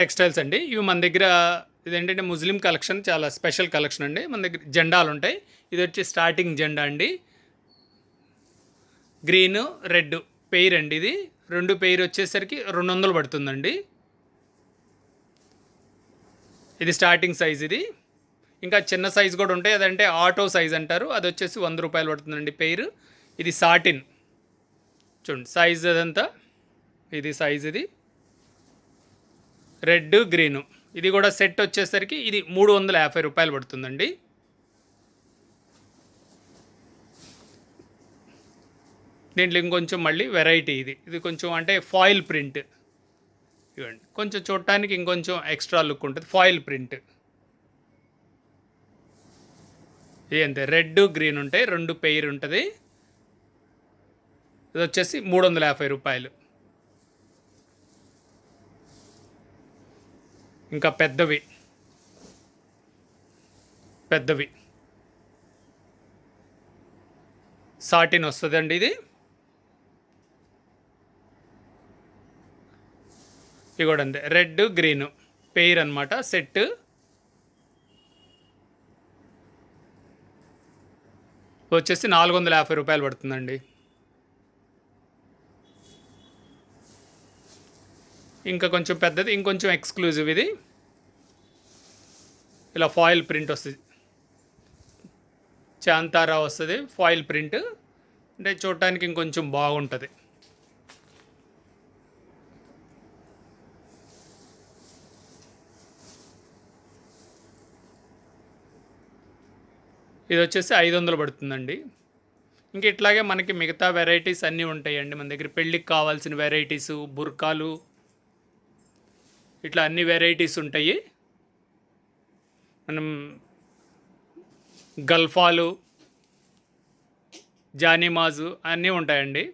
Textiles అండి. ఇవి మన దగ్గర ఇదేంటంటే ముస్లిం కలెక్షన్, చాలా స్పెషల్ కలెక్షన్ అండి. మన దగ్గర జెండాలు ఉంటాయి. ఇది వచ్చి స్టార్టింగ్ జెండా అండి. గ్రీను, రెడ్ పెయిర్ అండి ఇది. 2 పెయిర్ వచ్చేసరికి 200 పడుతుందండి. ఇది స్టార్టింగ్ సైజ్ ఇది. ఇంకా చిన్న సైజ్ కూడా ఉంటాయి. అదంటే ఆటో సైజ్ అంటారు. అది వచ్చేసి 100 రూపాయలు పడుతుందండి పెయిర్. ఇది సాటిన్ చూడండి సైజ్ అదంతా. ఇది సైజ్ ఇది. రెడ్ గ్రీను ఇది కూడా సెట్ వచ్చేసరికి ఇది 350 రూపాయలు పడుతుందండి. దీంట్లో ఇంకొంచెం మళ్ళీ వెరైటీ ఇది కొంచెం అంటే ఫాయిల్ ప్రింట్. ఇవ్వండి కొంచెం చూడటానికి ఇంకొంచెం ఎక్స్ట్రా లుక్ ఉంటుంది. ఫాయిల్ ప్రింట్ ఇది అంతే. రెడ్ గ్రీన్ ఉంటాయి, 2 పెయిర్ ఉంటుంది. ఇది వచ్చేసి 350 రూపాయలు. ఇంకా పెద్దవి సాటిన్ వస్తుందండి ఇది. ఇది కూడా అంతే, రెడ్ గ్రీన్ పెయిర్ అనమాట సెట్. వచ్చేసి 450 రూపాయలు పడుతుందండి. ఇంకా కొంచెం పెద్దది, ఇంకొంచెం ఎక్స్క్లూజివ్ ఇది. ఇలా ఫాయిల్ ప్రింట్ వస్తుంది, చాంతారా వస్తుంది ఫాయిల్ ప్రింట్. అంటే చూడటానికి ఇంకొంచెం బాగుంటుంది. ఇది వచ్చేసి 500 పడుతుందండి. ఇంక ఇట్లాగే మనకి మిగతా వెరైటీస్ అన్నీ ఉంటాయండి మన దగ్గర. పెళ్ళికి కావాల్సిన వెరైటీసు, బుర్కాలు, ఇట్లా అన్ని వెరైటీస్ ఉంటాయి. మనం గల్ఫాలు, జానీమాజు అన్నీ ఉంటాయండి.